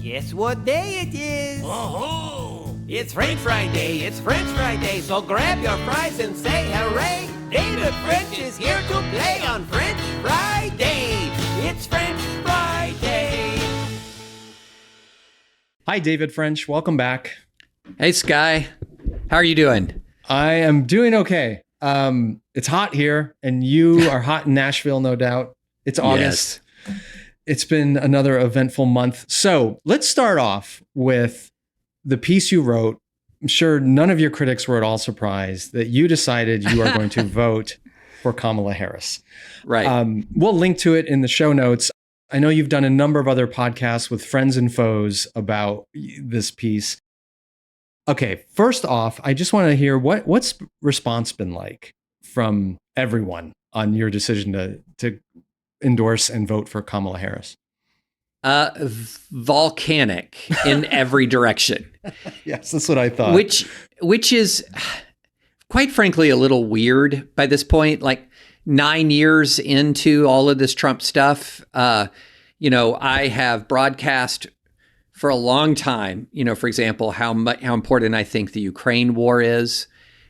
Guess what day it is? Oh, It's French Friday, it's French Friday, so grab your fries and say hooray! David French is here to play on French Friday. It's French Friday. Hi, David French. Welcome back. hey, Skye. How are you doing? I am doing okay. It's hot here, and you are hot in Nashville, no doubt. It's August. It's been another eventful month. So let's start off with the piece you wrote. I'm sure none of your critics were at all surprised that you decided you are going to vote for Kamala Harris. Right. We'll link to it in the show notes. I know you've done a number of other podcasts with friends and foes about this piece. Okay, first off, I just want to hear what's response been like from everyone on your decision to endorse and vote for Kamala Harris. Volcanic in every direction. Yes, that's what I thought. Which is quite frankly a little weird by this point. Like 9 years into all of this Trump stuff, I have broadcast for a long time, for example, how important I think the Ukraine war is.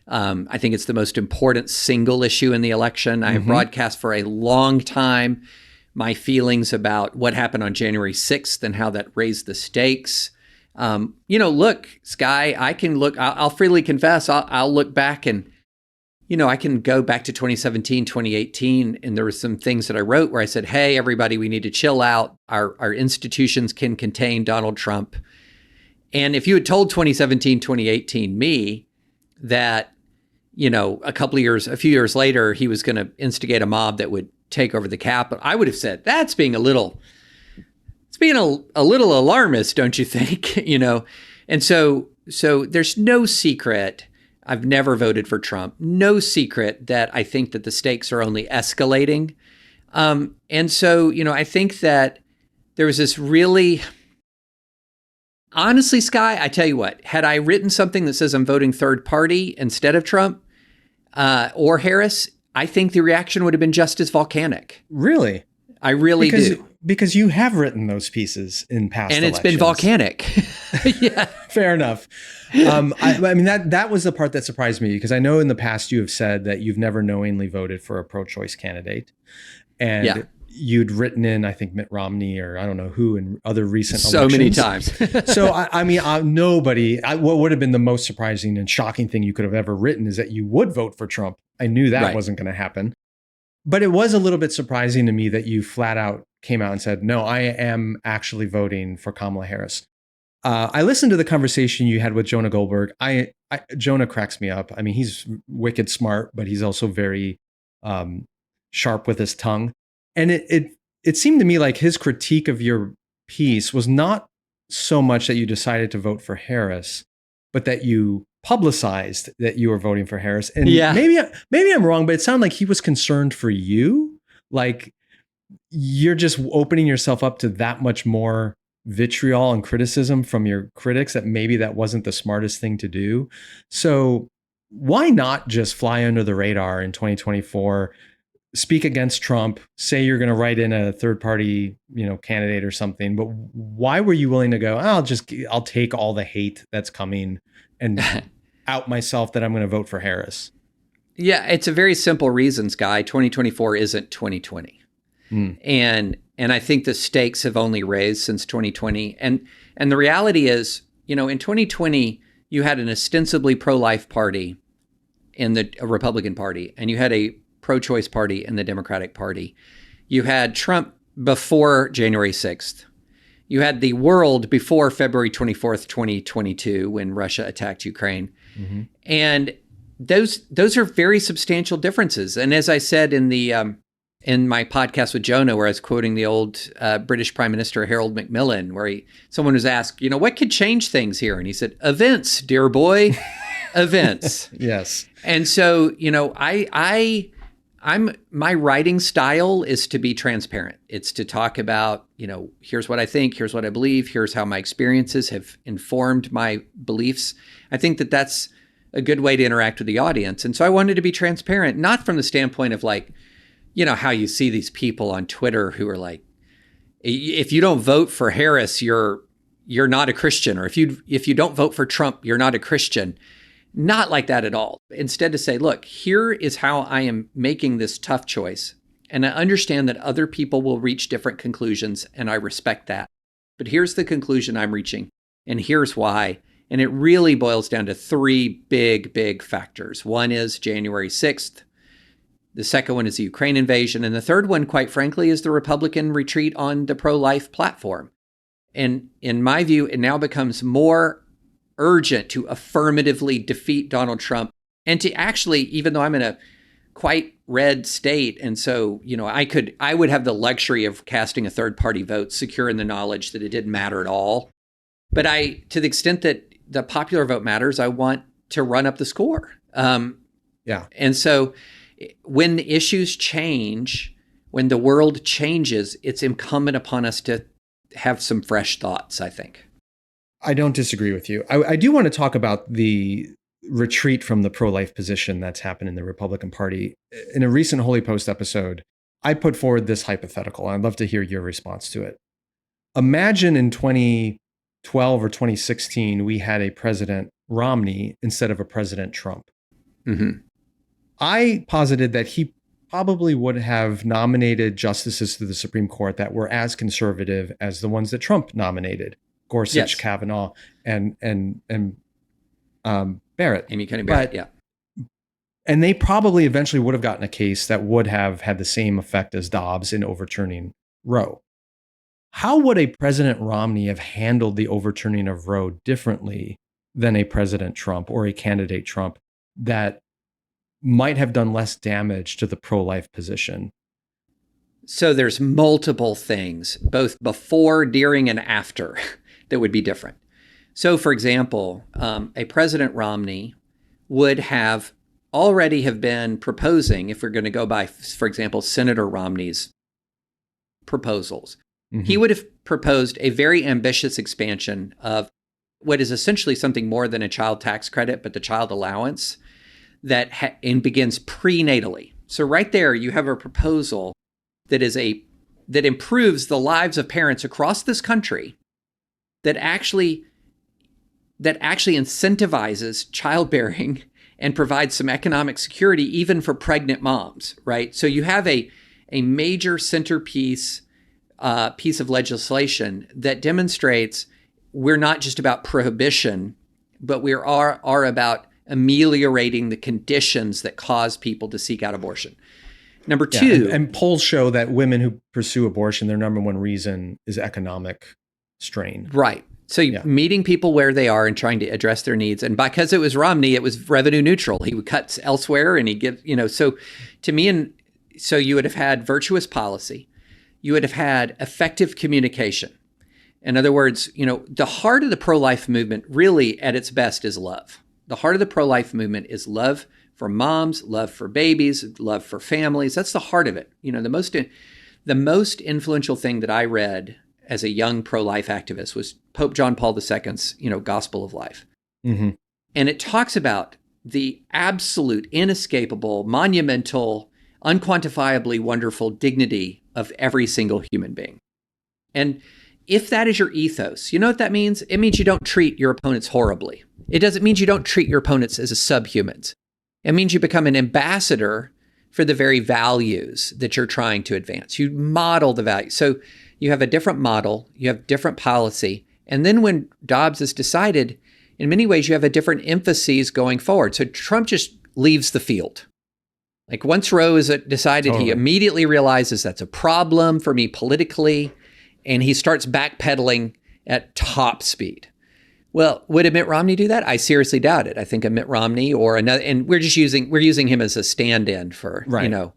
I think it's the most important single issue in the election. I have broadcast for a long time my feelings about what happened on January 6th and how that raised the stakes. Look, Skye, I'll freely confess, I'll look back and, I can go back to 2017, 2018, and there were some things that I wrote where I said, hey, everybody, we need to chill out. Our institutions can contain Donald Trump. And if you had told 2017, 2018 me that, a few years later, he was going to instigate a mob that would take over the Capitol, I would have said, it's being a little alarmist, don't you think? And so there's no secret. I've never voted for Trump. No secret that I think that the stakes are only escalating. And so, I think that there was this really, honestly, Skye, I tell you what, had I written something that says I'm voting third party instead of Trump or Harris, I think the reaction would have been just as volcanic. Really? I really do. Because you have written those pieces in past and elections. It's been volcanic. Yeah. Fair enough. I mean, that was the part that surprised me, because I know in the past you have said that you've never knowingly voted for a pro-choice candidate. And you'd written in, I think, Mitt Romney or I don't know who in other recent elections. So many times. So, nobody, what would have been the most surprising and shocking thing you could have ever written is that you would vote for Trump. I knew that wasn't going to happen. But it was a little bit surprising to me that you flat out came out and said, no, I am actually voting for Kamala Harris. I listened to the conversation you had with Jonah Goldberg. Jonah cracks me up. I mean, he's wicked smart, but he's also very sharp with his tongue. And it seemed to me like his critique of your piece was not so much that you decided to vote for Harris, but that you publicized that you were voting for Harris. And maybe I'm wrong, but it sounded like he was concerned for you. Like you're just opening yourself up to that much more vitriol and criticism from your critics, that maybe that wasn't the smartest thing to do. So why not just fly under the radar in 2024, speak against Trump, say you're going to write in a third party, candidate or something, but why were you willing to go, I'll take all the hate that's coming and out myself that I'm going to vote for Harris? Yeah, it's a very simple reason, Skye. 2024 isn't 2020. And I think the stakes have only raised since 2020. And the reality is, in 2020, you had an ostensibly pro-life party in the Republican Party, and you had a pro-choice party in the Democratic Party. You had Trump before January 6th. You had the world before February 24th, 2022, when Russia attacked Ukraine. Mm-hmm. And those are very substantial differences. And as I said in my podcast with Jonah, where I was quoting the old British Prime Minister Harold Macmillan, where someone was asked, what could change things here? And he said, events, dear boy, events. Yes. And so, my writing style is to be transparent. It's to talk about, here's what I think, here's what I believe, here's how my experiences have informed my beliefs. I think that that's a good way to interact with the audience. And so I wanted to be transparent, not from the standpoint of how you see these people on Twitter who are like, if you don't vote for Harris, you're you're not a Christian, or if you don't vote for Trump, you're not a Christian. Not like that at all. Instead, to say, look, here is how I am making this tough choice. And I understand that other people will reach different conclusions, and I respect that. But here's the conclusion I'm reaching, and here's why. And it really boils down to three big factors. One is January 6th. The second one is the Ukraine invasion. And the third one, quite frankly, is the Republican retreat on the pro-life platform. And in my view, it now becomes more urgent to affirmatively defeat Donald Trump and to actually, even though I'm in a quite red state, and so, I would have the luxury of casting a third-party vote, secure in the knowledge that it didn't matter at all. But to the extent that the popular vote matters, I want to run up the score. And so when the issues change, when the world changes, it's incumbent upon us to have some fresh thoughts, I think. I don't disagree with you. I do want to talk about the retreat from the pro-life position that's happened in the Republican Party. In a recent Holy Post episode, I put forward this hypothetical. I'd love to hear your response to it. Imagine in 2012 or 2016, we had a President Romney instead of a President Trump. Mm-hmm. I posited that he probably would have nominated justices to the Supreme Court that were as conservative as the ones that Trump nominated. Gorsuch, yes. Kavanaugh, and Barrett. Amy Coney Barrett, yeah. And they probably eventually would have gotten a case that would have had the same effect as Dobbs in overturning Roe. How would a President Romney have handled the overturning of Roe differently than a President Trump or a candidate Trump that might have done less damage to the pro-life position? So there's multiple things, both before, during, and after, that would be different. So, for example, a President Romney would have already have been proposing, if we're going to go by, for example, Senator Romney's proposals, mm-hmm. He would have proposed a very ambitious expansion of what is essentially something more than a child tax credit, but the child allowance that and begins prenatally. So right there, you have a proposal that improves the lives of parents across this country, that actually incentivizes childbearing and provides some economic security even for pregnant moms, right? So you have a major centerpiece piece of legislation that demonstrates we're not just about prohibition, but we are about ameliorating the conditions that cause people to seek out abortion. Number two. And polls show that women who pursue abortion, their number one reason is economic strain. Right. So meeting people where they are and trying to address their needs. And because it was Romney, it was revenue neutral. He would cut elsewhere and he gives, so to me, so you would have had virtuous policy. You would have had effective communication. In other words, the heart of the pro-life movement really at its best is love. The heart of the pro-life movement is love for moms, love for babies, love for families. That's the heart of it. The most influential thing that I read as a young pro-life activist was Pope John Paul II's, Gospel of Life. Mm-hmm. And it talks about the absolute, inescapable, monumental, unquantifiably wonderful dignity of every single human being. And if that is your ethos, you know what that means? It means you don't treat your opponents horribly. It doesn't mean you don't treat your opponents as subhumans. It means you become an ambassador for the very values that you're trying to advance. You model the values. So you have a different model, you have different policy. And then when Dobbs is decided, in many ways, you have a different emphases going forward. So Trump just leaves the field. Like once Roe is decided, He immediately realizes that's a problem for me politically. And he starts backpedaling at top speed. Well, would Mitt Romney do that? I seriously doubt it. I think a Mitt Romney or another, and we're using him as a stand-in for, right.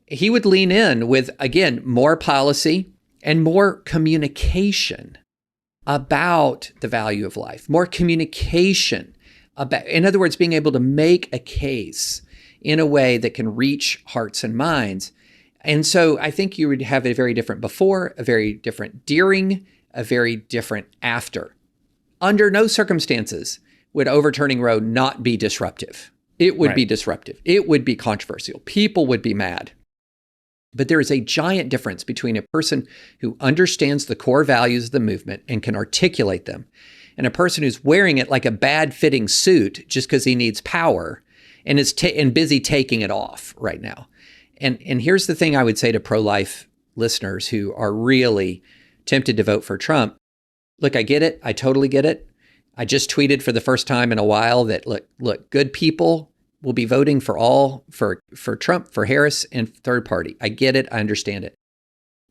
He would lean in with, again, more policy and more communication about the value of life, more communication about, in other words, being able to make a case in a way that can reach hearts and minds. And so I think you would have a very different before, a very different during, a very different after. Under no circumstances would overturning Roe not be disruptive. It would be disruptive. It would be controversial. People would be mad. But there is a giant difference between a person who understands the core values of the movement and can articulate them, and a person who's wearing it like a bad-fitting suit just because he needs power and is and busy taking it off right now. And here's the thing I would say to pro-life listeners who are really tempted to vote for Trump. Look, I get it. I totally get it. I just tweeted for the first time in a while that look, good people will be voting for Trump, for Harris, and third party. I get it. I understand it.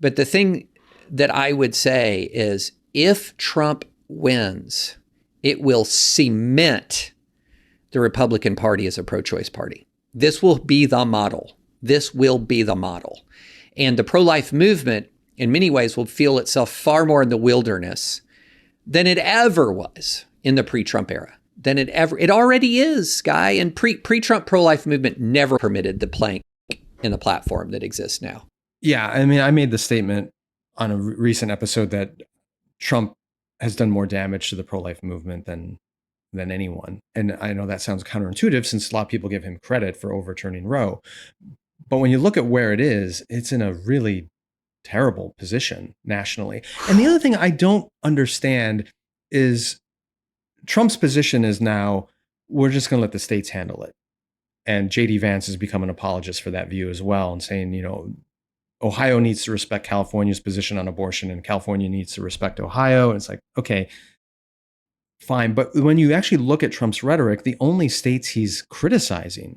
But the thing that I would say is if Trump wins, it will cement the Republican Party as a pro-choice party. This will be the model. This will be the model. And the pro-life movement, in many ways, will feel itself far more in the wilderness than it ever was in the pre-Trump era. It already is, Skye. And pre-Trump pro-life movement never permitted the plank in the platform that exists now. Yeah, I mean, I made the statement on a recent episode that Trump has done more damage to the pro-life movement than anyone. And I know that sounds counterintuitive since a lot of people give him credit for overturning Roe. But when you look at where it is, it's in a really terrible position nationally. And the other thing I don't understand is Trump's position is now, we're just going to let the states handle it. And JD Vance has become an apologist for that view as well and saying, Ohio needs to respect California's position on abortion and California needs to respect Ohio. And it's like, okay, fine. But when you actually look at Trump's rhetoric, the only states he's criticizing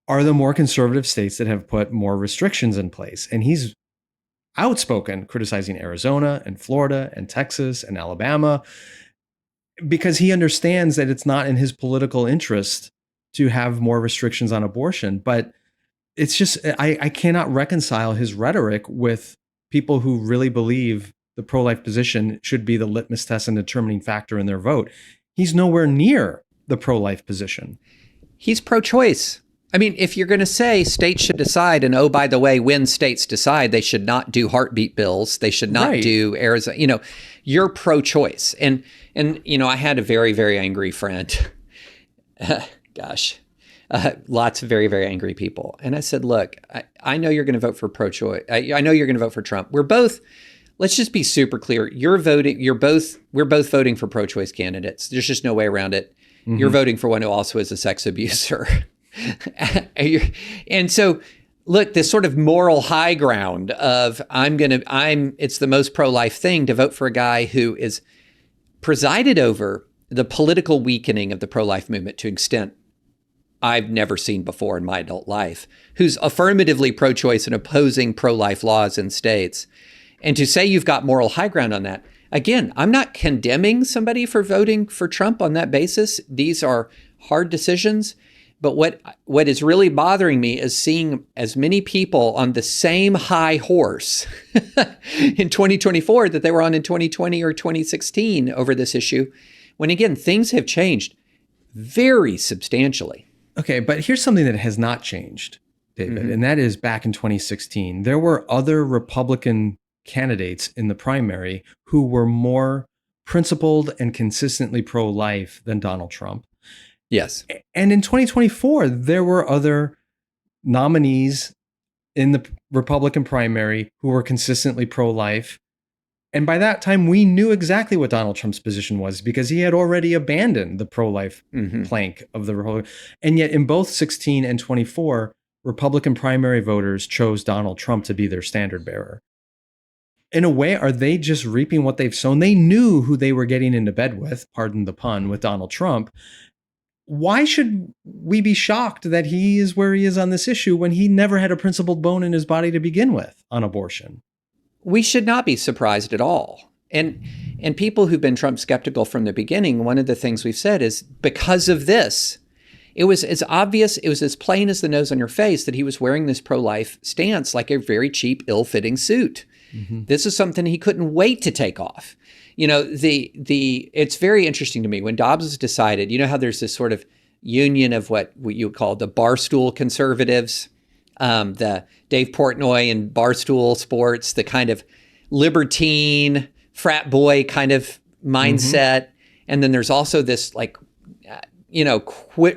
are the more conservative states that have put more restrictions in place. And he's outspoken criticizing Arizona and Florida and Texas and Alabama, because he understands that it's not in his political interest to have more restrictions on abortion. But it's just, I cannot reconcile his rhetoric with people who really believe the pro-life position should be the litmus test and determining factor in their vote. He's nowhere near the pro-life position. He's pro-choice. I mean, if you're going to say states should decide, and oh, by the way, when states decide, they should not do heartbeat bills, they should not do Arizona, you're pro-choice. And I had a very, very angry friend. Lots of very, very angry people. And I said, look, I know you're going to vote for pro-choice. I know you're going to vote for Trump. Let's just be super clear. We're both voting for pro-choice candidates. There's just no way around it. Mm-hmm. You're voting for one who also is a sex abuser. And so, look, this sort of moral high ground of it's the most pro-life thing to vote for a guy who is presided over the political weakening of the pro-life movement to an extent I've never seen before in my adult life, who's affirmatively pro-choice and opposing pro-life laws in states. And to say you've got moral high ground on that, again, I'm not condemning somebody for voting for Trump on that basis. These are hard decisions. But what is really bothering me is seeing as many people on the same high horse in 2024 that they were on in 2020 or 2016 over this issue, when again, things have changed very substantially. Okay, but here's something that has not changed, David, mm-hmm. and that is back in 2016, there were other Republican candidates in the primary who were more principled and consistently pro-life than Donald Trump. Yes. And in 2024, there were other nominees in the Republican primary who were consistently pro-life. And by that time, we knew exactly what Donald Trump's position was because he had already abandoned the pro-life mm-hmm. plank of the Republican. And yet in both 16 and 24, Republican primary voters chose Donald Trump to be their standard bearer. In a way, are they just reaping what they've sown? They knew who they were getting into bed with, pardon the pun, with Donald Trump. Why should we be shocked that he is where he is on this issue when he never had a principled bone in his body to begin with on abortion? We should not be surprised at all. And people who've been Trump skeptical from the beginning, one of the things we've said is because of this, it was as obvious, it was as plain as the nose on your face that he was wearing this pro-life stance like a very cheap, ill-fitting suit. Mm-hmm. This is something he couldn't wait to take off. It's very interesting to me when Dobbs was decided, how there's this sort of union of what you would call the barstool conservatives, the Dave Portnoy and Barstool Sports, the kind of libertine frat boy kind of mindset. Mm-hmm. And then there's also this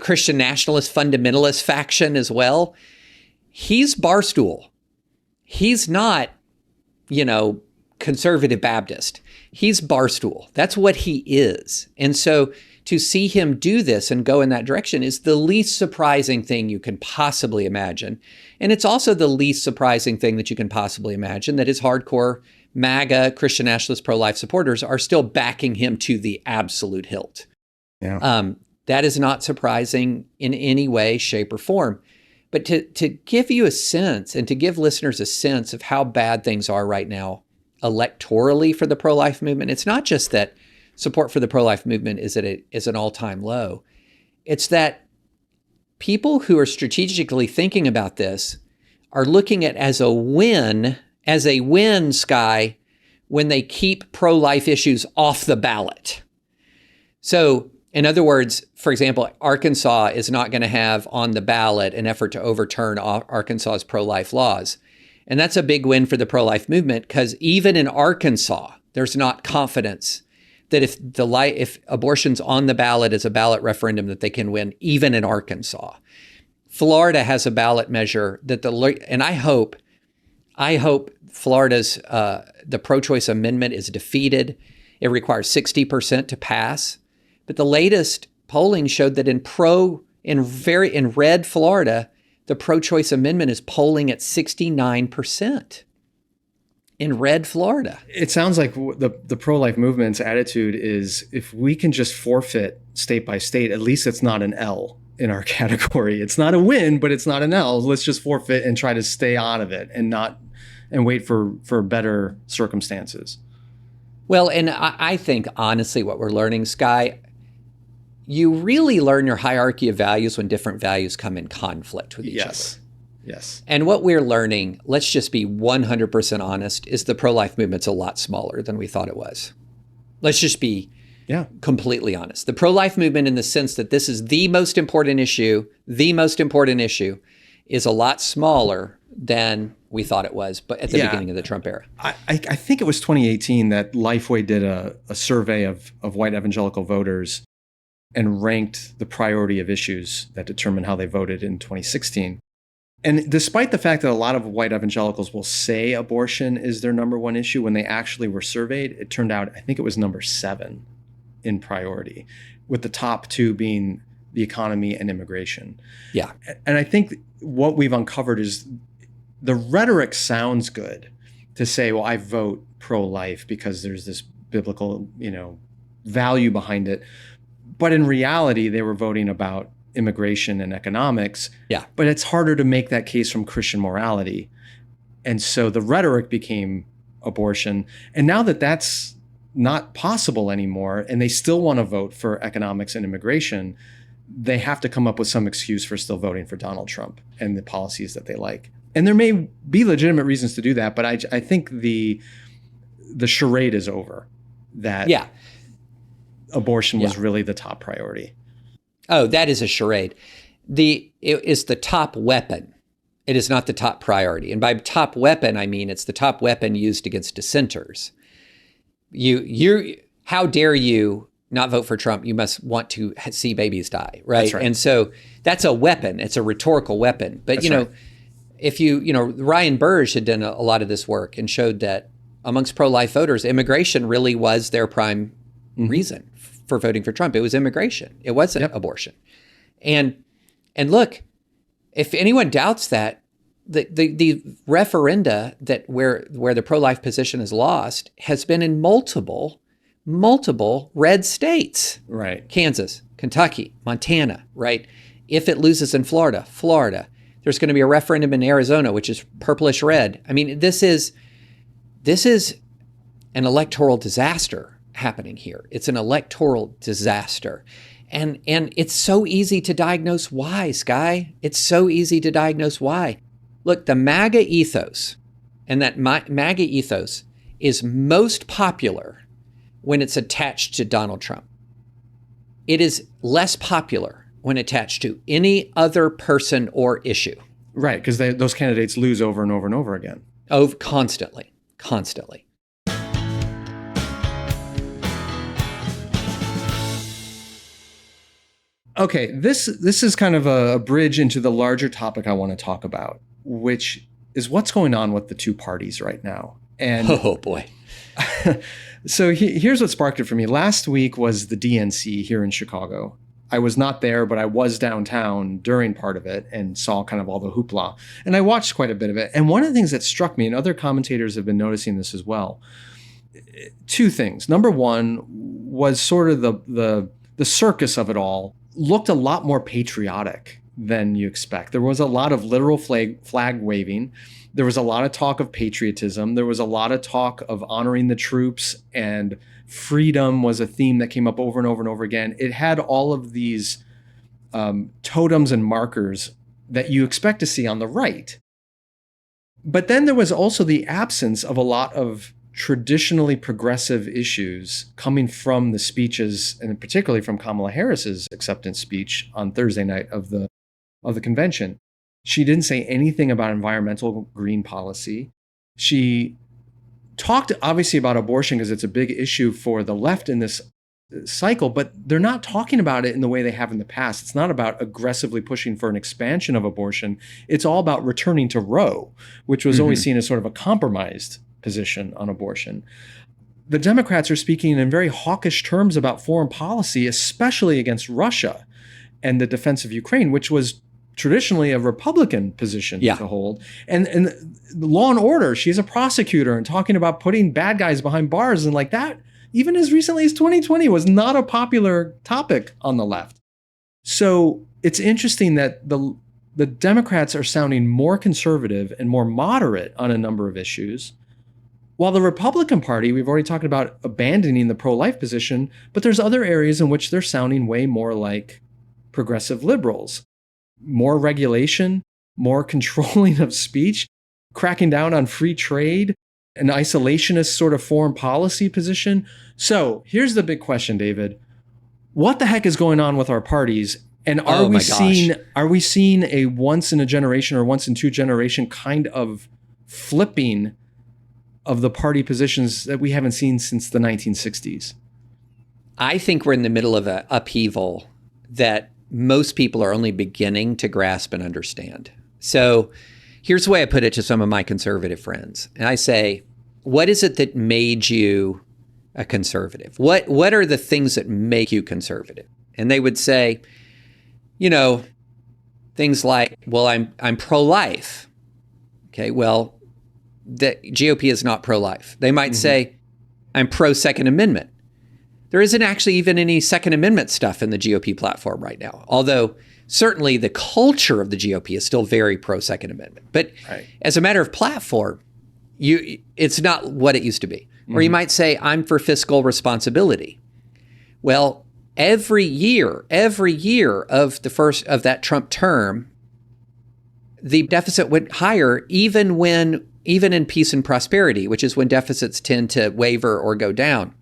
Christian nationalist fundamentalist faction as well. He's Barstool. he's not, conservative Baptist. He's Barstool. That's what he is. And so to see him do this and go in that direction is the least surprising thing you can possibly imagine. And it's also the least surprising thing that you can possibly imagine that his hardcore MAGA Christian nationalist pro-life supporters are still backing him to the absolute hilt. Yeah. That is not surprising in any way, shape, or form. But to give you a sense and to give listeners a sense of how bad things are right now electorally for the pro-life movement, it's not just that support for the pro-life movement is an all-time low. It's that people who are strategically thinking about this are looking at as a win, Skye, when they keep pro-life issues off the ballot. So, in other words, for example, Arkansas is not going to have on the ballot an effort to overturn Arkansas's pro-life laws. And that's a big win for the pro-life movement because even in Arkansas, there's not confidence that if abortion's on the ballot as a ballot referendum, that they can win, even in Arkansas. Florida has a ballot measure that and I hope Florida's the pro-choice amendment is defeated. It requires 60% to pass. But the latest polling showed that in red Florida, the pro-choice amendment is polling at 69% in red Florida. It sounds like the pro-life movement's attitude is if we can just forfeit state by state, at least it's not an L in our category. It's not a win, but it's not an L. Let's just forfeit and try to stay out of it and wait for better circumstances. Well, and I think honestly what we're learning, Skye, you really learn your hierarchy of values when different values come in conflict with each other. Yes. And what we're learning, let's just be 100% honest, is the pro-life movement's a lot smaller than we thought it was. Let's just be completely honest. The pro-life movement, in the sense that this is the most important issue, is a lot smaller than we thought it was, but at the beginning of the Trump era. I think it was 2018 that Lifeway did a survey of white evangelical voters and ranked the priority of issues that determine how they voted in 2016. And despite the fact that a lot of white evangelicals will say abortion is their number one issue, when they actually were surveyed, it turned out, I think it was number 7 in priority, with the top 2 being the economy and immigration. Yeah. And I think what we've uncovered is the rhetoric sounds good to say, well, I vote pro-life because there's this biblical, value behind it. But in reality, they were voting about immigration and economics. Yeah. But it's harder to make that case from Christian morality. And so the rhetoric became abortion. And now that that's not possible anymore, and they still want to vote for economics and immigration, they have to come up with some excuse for still voting for Donald Trump and the policies that they like. And there may be legitimate reasons to do that, but I think the charade is over. That abortion was really the top priority. Oh, that is a charade. It is the top weapon. It is not the top priority. And by top weapon, I mean it's the top weapon used against dissenters. How dare you not vote for Trump? You must want to see babies die, right? That's right. And so that's a weapon. It's a rhetorical weapon. But if Ryan Burge had done a lot of this work and showed that amongst pro-life voters, immigration really was their prime reason for voting for Trump. It was immigration. It wasn't abortion. And look, if anyone doubts that, the referenda that where the pro-life position is lost has been in multiple red states. Right. Kansas, Kentucky, Montana, right? If it loses in Florida. There's going to be a referendum in Arizona, which is purplish red. I mean, this is an electoral disaster happening here. It's an electoral disaster. And it's so easy to diagnose why, Skye. It's so easy to diagnose why. Look, the MAGA ethos, and that MAGA ethos is most popular when it's attached to Donald Trump. It is less popular when attached to any other person or issue. Right, because those candidates lose over and over and over again. Oh, constantly. Okay, this is kind of a bridge into the larger topic I want to talk about, which is what's going on with the two parties right now. And oh boy. So here's what sparked it for me. Last week was the DNC here in Chicago. I was not there, but I was downtown during part of it and saw kind of all the hoopla. And I watched quite a bit of it. And one of the things that struck me, and other commentators have been noticing this as well, two things. Number one was sort of the circus of it all looked a lot more patriotic than you expect. There was a lot of literal flag waving. There was a lot of talk of patriotism. There was a lot of talk of honoring the troops, and freedom was a theme that came up over and over and over again. It had all of these totems and markers that you expect to see on the right. But then there was also the absence of a lot of traditionally progressive issues coming from the speeches, and particularly from Kamala Harris's acceptance speech on Thursday night of the convention. She didn't say anything about environmental green policy. She talked obviously about abortion because it's a big issue for the left in this cycle, but they're not talking about it in the way they have in the past. It's not about aggressively pushing for an expansion of abortion. It's all about returning to Roe, which was always seen as sort of a compromised position on abortion. The Democrats are speaking in very hawkish terms about foreign policy, especially against Russia and the defense of Ukraine, which was traditionally a Republican position to hold. And law and order, she's a prosecutor and talking about putting bad guys behind bars and like that, even as recently as 2020, was not a popular topic on the left. So it's interesting that the Democrats are sounding more conservative and more moderate on a number of issues, while the Republican Party, we've already talked about abandoning the pro-life position, but there's other areas in which they're sounding way more like progressive liberals. More regulation, more controlling of speech, cracking down on free trade, an isolationist sort of foreign policy position. So here's the big question, David. What the heck is going on with our parties? And are we seeing a once in a generation or once in two generation kind of flipping of the party positions that we haven't seen since the 1960s? I think we're in the middle of an upheaval that most people are only beginning to grasp and understand. So here's the way I put it to some of my conservative friends. And I say, what is it that made you a conservative? What are the things that make you conservative? And they would say, things like, well, I'm pro-life. Okay, well, the GOP is not pro-life. They might say, I'm pro-Second Amendment. There isn't actually even any Second Amendment stuff in the GOP platform right now, although certainly the culture of the GOP is still very pro-Second Amendment. But as a matter of platform, it's not what it used to be. Or you might say, I'm for fiscal responsibility. Well, every year of that Trump term, the deficit went higher, even in peace and prosperity, which is when deficits tend to waver or go down.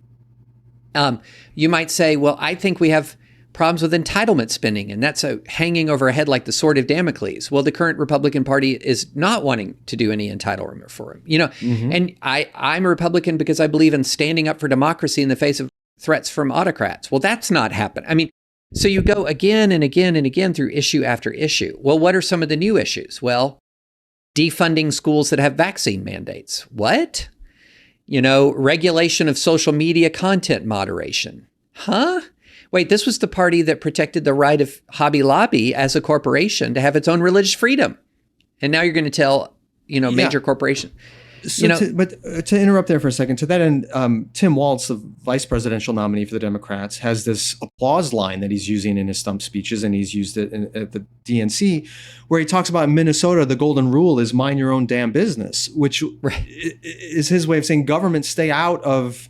You might say, well, I think we have problems with entitlement spending, and that's hanging over our head like the sword of Damocles. Well, the current Republican Party is not wanting to do any entitlement reform. And I'm a Republican because I believe in standing up for democracy in the face of threats from autocrats. Well, that's not happening. I mean, so you go again and again and again through issue after issue. Well, what are some of the new issues? Well, defunding schools that have vaccine mandates. What? Regulation of social media content moderation. Huh? Wait, this was the party that protected the right of Hobby Lobby as a corporation to have its own religious freedom. And now you're going to tell, major corporation. So to interrupt there for a second, to that end, Tim Walz, the vice presidential nominee for the Democrats, has this applause line that he's using in his stump speeches, and he's used it at the DNC, where he talks about in Minnesota, the golden rule is mind your own damn business, which is his way of saying government stay out of.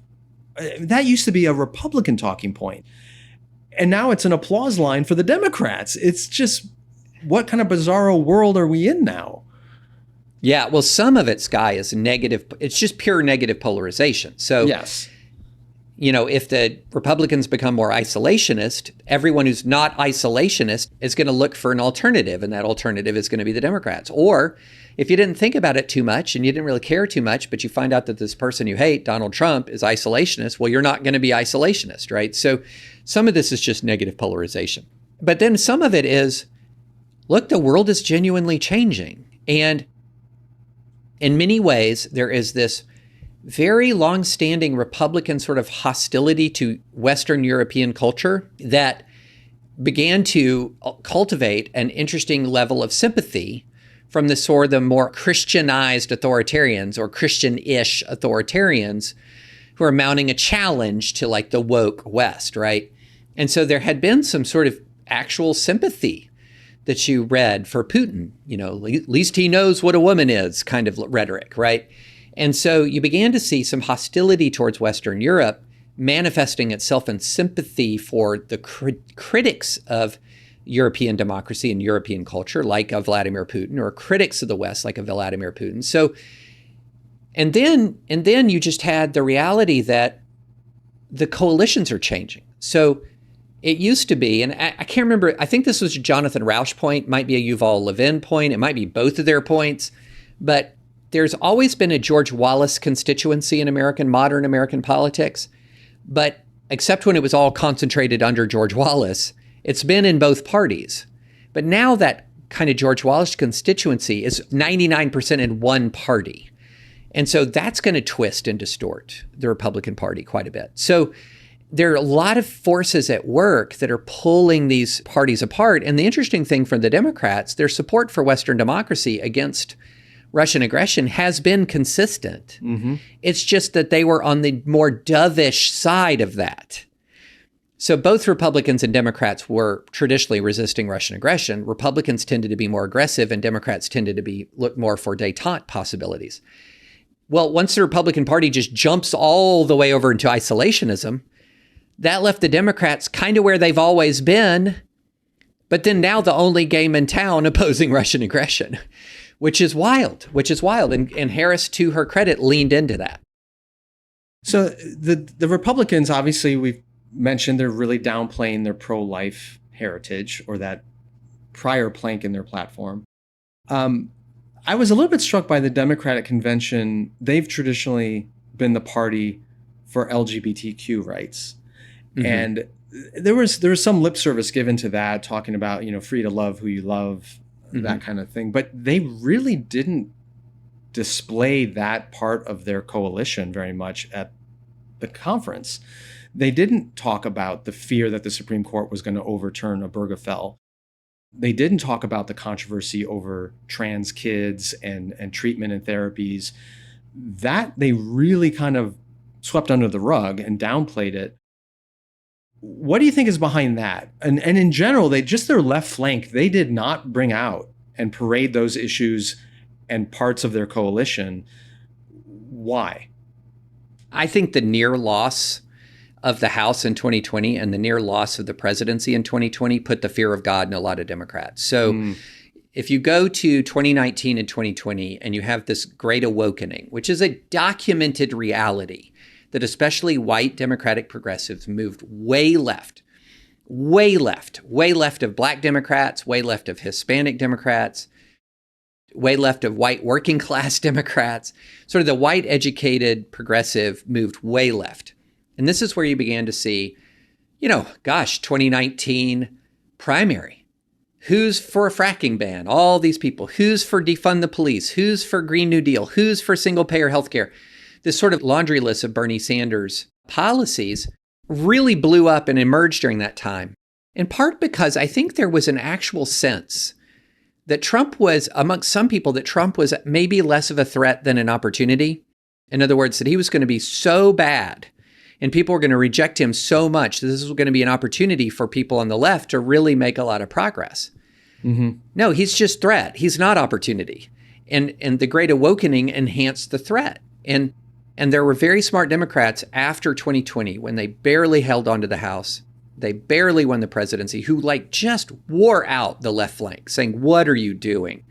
That used to be a Republican talking point. And now it's an applause line for the Democrats. It's just, what kind of bizarro world are we in now? Yeah, well, some of it, Skye, is negative. It's just pure negative polarization. So, yes, if the Republicans become more isolationist, everyone who's not isolationist is going to look for an alternative, and that alternative is going to be the Democrats. Or if you didn't think about it too much and you didn't really care too much, but you find out that this person you hate, Donald Trump, is isolationist, well, you're not going to be isolationist, right? So some of this is just negative polarization. But then some of it is, look, the world is genuinely changing. And in many ways, there is this very long-standing Republican sort of hostility to Western European culture that began to cultivate an interesting level of sympathy from the sort of the more Christianized authoritarians or Christian-ish authoritarians who are mounting a challenge to like the woke West, right? And so there had been some sort of actual sympathy that you read for Putin, at least he knows what a woman is kind of rhetoric, right? And so you began to see some hostility towards Western Europe manifesting itself in sympathy for the critics of European democracy and European culture, like a Vladimir Putin, or critics of the West, like a Vladimir Putin. So, and then you just had the reality that the coalitions are changing. So it used to be, and I can't remember, I think this was a Jonathan Rauch point, might be a Yuval Levin point, it might be both of their points, but there's always been a George Wallace constituency in modern American politics, but except when it was all concentrated under George Wallace, it's been in both parties. But now that kind of George Wallace constituency is 99% in one party. And so that's going to twist and distort the Republican Party quite a bit. So there are a lot of forces at work that are pulling these parties apart. And the interesting thing for the Democrats, their support for Western democracy against Russian aggression has been consistent. Mm-hmm. It's just that they were on the more dovish side of that. So both Republicans and Democrats were traditionally resisting Russian aggression. Republicans tended to be more aggressive and Democrats tended to look more for détente possibilities. Well, once the Republican Party just jumps all the way over into isolationism, that left the Democrats kind of where they've always been, but then now the only game in town opposing Russian aggression, which is wild. And Harris, to her credit, leaned into that. So the Republicans, obviously, we've mentioned they're really downplaying their pro-life heritage or that prior plank in their platform. I was a little bit struck by the Democratic convention. They've traditionally been the party for LGBTQ rights. Mm-hmm. And there was some lip service given to that, talking about, free to love who you love, mm-hmm. that kind of thing. But they really didn't display that part of their coalition very much at the conference. They didn't talk about the fear that the Supreme Court was going to overturn Obergefell. They didn't talk about the controversy over trans kids and treatment and therapies. That they really kind of swept under the rug and downplayed it. What do you think is behind that? And in general, their left flank, they did not bring out and parade those issues and parts of their coalition. Why? I think the near loss of the House in 2020 and the near loss of the presidency in 2020 put the fear of God in a lot of Democrats. So if you go to 2019 and 2020 and you have this great awakening, which is a documented reality, that especially white Democratic progressives moved way left of Black Democrats, way left of Hispanic Democrats, way left of white working class Democrats. Sort of the white educated progressive moved way left. And this is where you began to see, 2019 primary. Who's for a fracking ban? All these people. Who's for defund the police? Who's for Green New Deal? Who's for single payer healthcare? This sort of laundry list of Bernie Sanders policies really blew up and emerged during that time. In part because I think there was an actual sense that Trump was, amongst some people, that Trump was maybe less of a threat than an opportunity. In other words, that he was going to be so bad and people were going to reject him so much that this was going to be an opportunity for people on the left to really make a lot of progress. Mm-hmm. No, he's just threat. He's not opportunity. And the Great Awakening enhanced the threat. And there were very smart Democrats after 2020 when they barely held on to the House. They barely won the presidency, who just wore out the left flank, saying, what are you doing?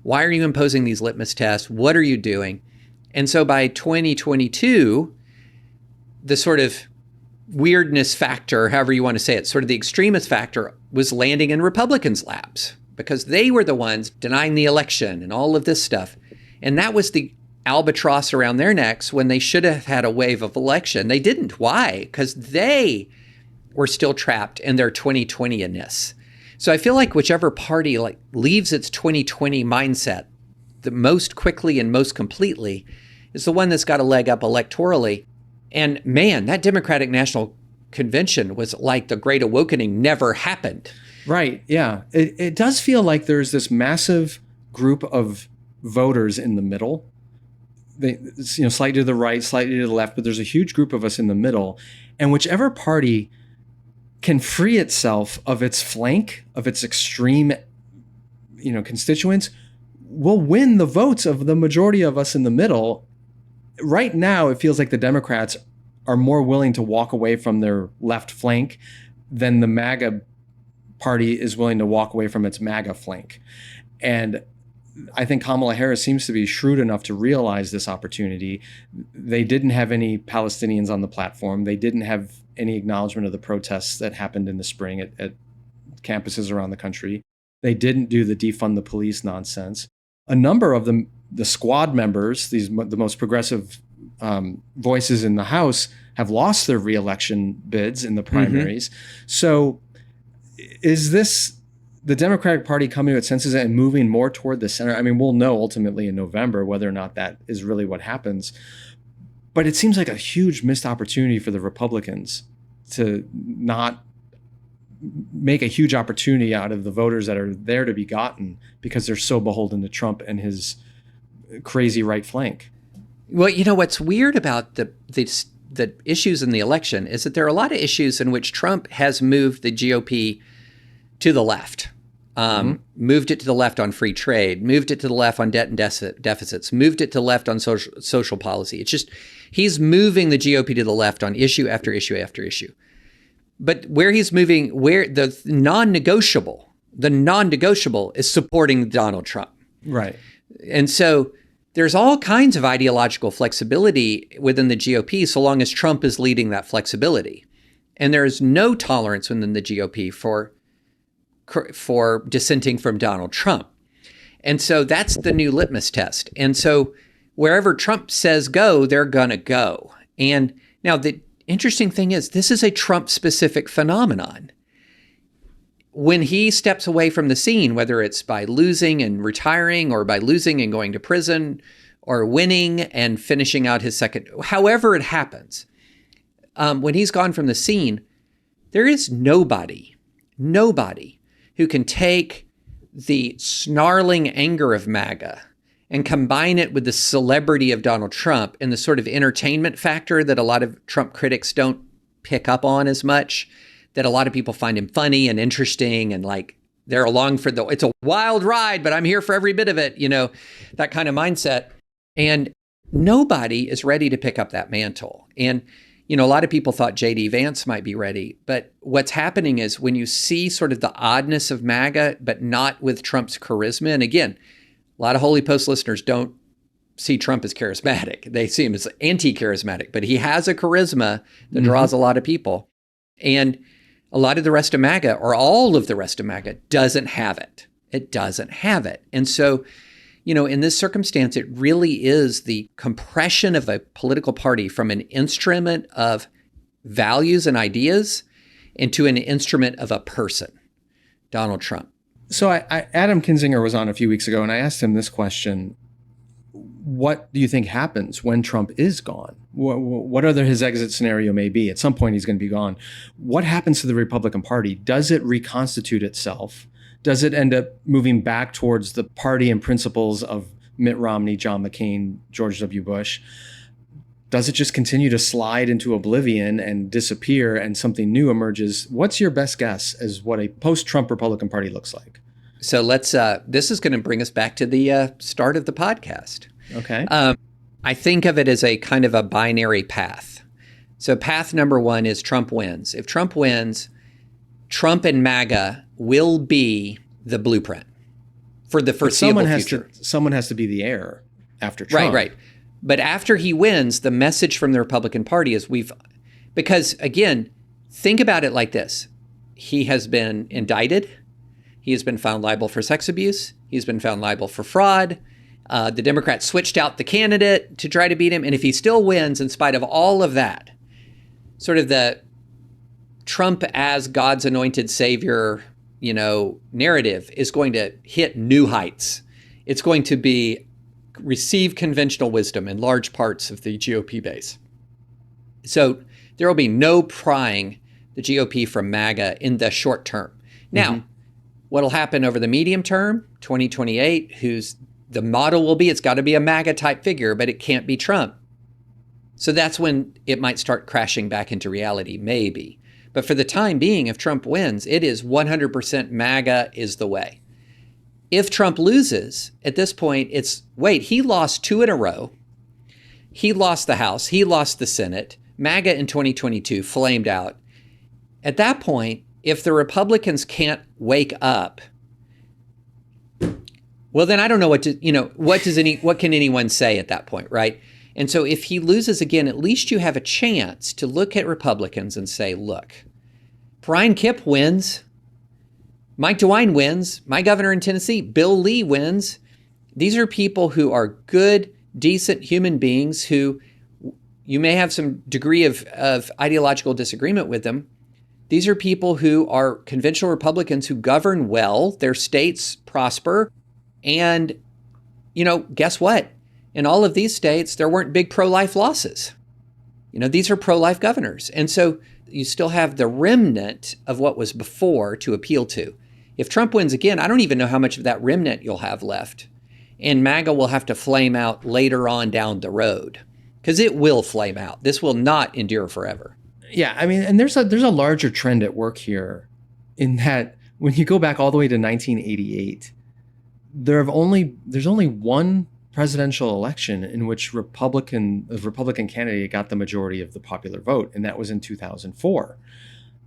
Why are you imposing these litmus tests? What are you doing? And so by 2022, the sort of weirdness factor, however you want to say it, sort of the extremist factor was landing in Republicans' laps because they were the ones denying the election and all of this stuff. And that was the albatross around their necks when they should have had a wave of election. They didn't. Why? Because they were still trapped in their 2020-ness. So I feel like whichever party leaves its 2020 mindset, the most quickly and most completely is the one that's got a leg up electorally. And man, that Democratic National Convention was like the Great Awakening never happened. Right. Yeah. It does feel like there's this massive group of voters in the middle. They, slightly to the right, slightly to the left, but there's a huge group of us in the middle. And whichever party can free itself of its flank, of its extreme, constituents, will win the votes of the majority of us in the middle. Right now, it feels like the Democrats are more willing to walk away from their left flank than the MAGA party is willing to walk away from its MAGA flank. And I think Kamala Harris seems to be shrewd enough to realize this opportunity. They didn't have any Palestinians on the platform. They didn't have any acknowledgement of the protests that happened in the spring at campuses around the country. They didn't do the defund the police nonsense. A number of them, the squad members, the most progressive voices in the House, have lost their reelection bids in the primaries. So is this the Democratic Party coming to its senses and moving more toward the center? I mean, we'll know ultimately in November whether or not that is really what happens. But it seems like a huge missed opportunity for the Republicans to not make a huge opportunity out of the voters that are there to be gotten because they're so beholden to Trump and his crazy right flank. Well, what's weird about the issues in the election is that there are a lot of issues in which Trump has moved the GOP to the left. Moved it to the left on free trade, moved it to the left on debt and deficits, moved it to the left on social policy. It's just, he's moving the GOP to the left on issue after issue after issue. But where he's moving, where the non-negotiable is supporting Donald Trump. Right. And so there's all kinds of ideological flexibility within the GOP so long as Trump is leading that flexibility. And there is no tolerance within the GOP for dissenting from Donald Trump. And so that's the new litmus test. And so wherever Trump says go, they're going to go. And now the interesting thing is, this is a Trump-specific phenomenon. When he steps away from the scene, whether it's by losing and retiring or by losing and going to prison or winning and finishing out his second, however it happens, when he's gone from the scene, there is nobody who can take the snarling anger of MAGA and combine it with the celebrity of Donald Trump and the sort of entertainment factor that a lot of Trump critics don't pick up on as much, that a lot of people find him funny and interesting and like they're along for it's a wild ride, but I'm here for every bit of it, that kind of mindset. And nobody is ready to pick up that mantle. And a lot of people thought J.D. Vance might be ready, but what's happening is when you see sort of the oddness of MAGA, but not with Trump's charisma, and again, a lot of Holy Post listeners don't see Trump as charismatic. They see him as anti-charismatic, but he has a charisma that draws a lot of people. And a lot of the rest of MAGA, or all of the rest of MAGA, doesn't have it. It doesn't have it. And so, in this circumstance, it really is the compression of a political party from an instrument of values and ideas into an instrument of a person, Donald Trump. So Adam Kinzinger was on a few weeks ago, and I asked him this question. What do you think happens when Trump is gone? Whatever his exit scenario may be, at some point he's going to be gone. What happens to the Republican Party? Does it reconstitute itself? Does it end up moving back towards the party and principles of Mitt Romney, John McCain, George W. Bush? Does it just continue to slide into oblivion and disappear and something new emerges? What's your best guess as what a post-Trump Republican Party looks like? So this is going to bring us back to the start of the podcast. Okay. I think of it as a kind of a binary path. So path number one is Trump wins. If Trump wins, Trump and MAGA will be the blueprint for the foreseeable future. Someone has to be the heir after Trump. Right. But after he wins, the message from the Republican Party is because again, think about it like this. He has been indicted. He has been found liable for sex abuse. He's been found liable for fraud. The Democrats switched out the candidate to try to beat him. And if he still wins, in spite of all of that, sort of the Trump as God's anointed savior, narrative is going to hit new heights. It's going to be receive conventional wisdom in large parts of the GOP base. So there will be no prying the GOP from MAGA in the short term. Now, what'll happen over the medium term, 2028, the model will be, it's got to be a MAGA type figure, but it can't be Trump. So that's when it might start crashing back into reality, maybe. But for the time being, if Trump wins, it is 100% MAGA is the way. If Trump loses, at this point, he lost 2 in a row. He lost the House. He lost the Senate. MAGA in 2022 flamed out. At that point, if the Republicans can't wake up, well, then I don't know what can anyone say at that point, right? And so if he loses again, at least you have a chance to look at Republicans and say, look, Brian Kemp wins. Mike DeWine wins. My governor in Tennessee, Bill Lee, wins. These are people who are good, decent human beings who you may have some degree of ideological disagreement with them. These are people who are conventional Republicans who govern well, their states prosper, and, guess what? In all of these states, there weren't big pro-life losses. These are pro-life governors. And so you still have the remnant of what was before to appeal to. If Trump wins again, I don't even know how much of that remnant you'll have left. And MAGA will have to flame out later on down the road, because it will flame out. This will not endure forever. Yeah, I mean, and there's a larger trend at work here in that when you go back all the way to 1988, there's only one presidential election in which a Republican candidate got the majority of the popular vote, and that was in 2004.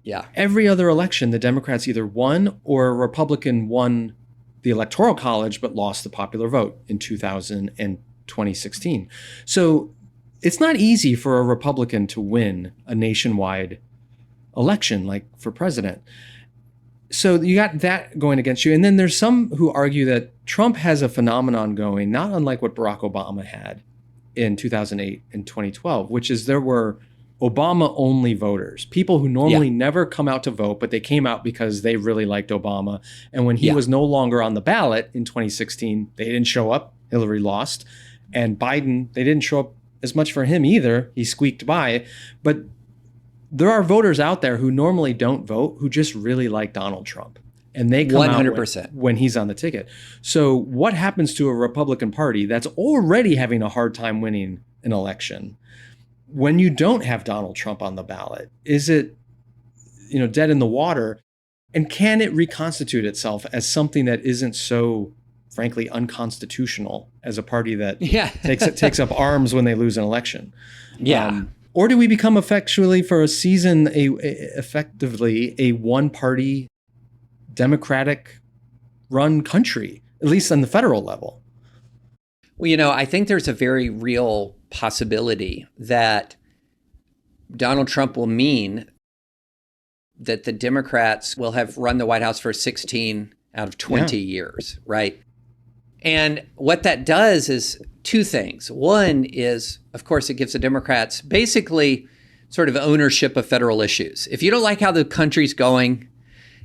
Yeah. Every other election, the Democrats either won or a Republican won the Electoral College but lost the popular vote in 2000 and 2016. So it's not easy for a Republican to win a nationwide election like for president. So you got that going against you. And then there's some who argue that Trump has a phenomenon going, not unlike what Barack Obama had in 2008 and 2012, which is there were Obama-only voters, people who normally never come out to vote, but they came out because they really liked Obama. And when he was no longer on the ballot in 2016, they didn't show up. Hillary lost. And Biden, they didn't show up as much for him either. He squeaked by. But there are voters out there who normally don't vote who just really like Donald Trump. And they come 100%. Out when he's on the ticket. So what happens to a Republican Party that's already having a hard time winning an election when you don't have Donald Trump on the ballot? Is it, dead in the water? And can it reconstitute itself as something that isn't so, frankly, unconstitutional as a party that takes up arms when they lose an election? Yeah. Or do we become effectively for a season effectively a one-party Democratic-run country, at least on the federal level? Well, I think there's a very real possibility that Donald Trump will mean that the Democrats will have run the White House for 16 out of 20 years, right? And what that does is two things. One is, of course, it gives the Democrats basically sort of ownership of federal issues. If you don't like how the country's going,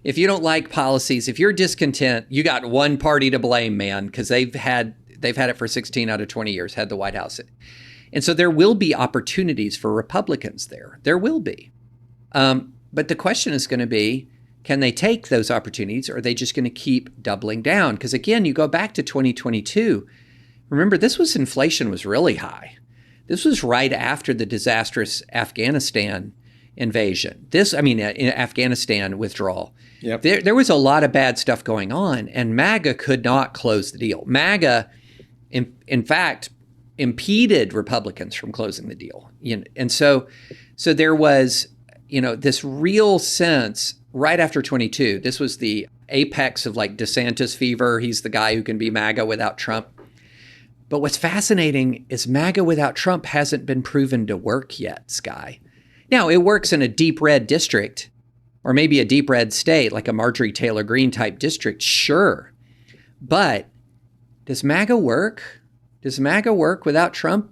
if you don't like policies, if you're discontent, you got one party to blame, man, because they've had it for 16 out of 20 years, had the White House. And so there will be opportunities for Republicans there. There will be. But the question is going to be, can they take those opportunities, or are they just going to keep doubling down? Because again, you go back to 2022. Remember, inflation was really high. This was right after the disastrous Afghanistan invasion. Afghanistan withdrawal. Yep. There was a lot of bad stuff going on, and MAGA could not close the deal. MAGA, in fact, impeded Republicans from closing the deal. And so there was, this real sense right after 22. This was the apex of like DeSantis fever. He's the guy who can be MAGA without Trump. But what's fascinating is MAGA without Trump hasn't been proven to work yet, Skye. Now, it works in a deep red district, or maybe a deep red state, like a Marjorie Taylor Greene type district, sure. But does MAGA work? Does MAGA work without Trump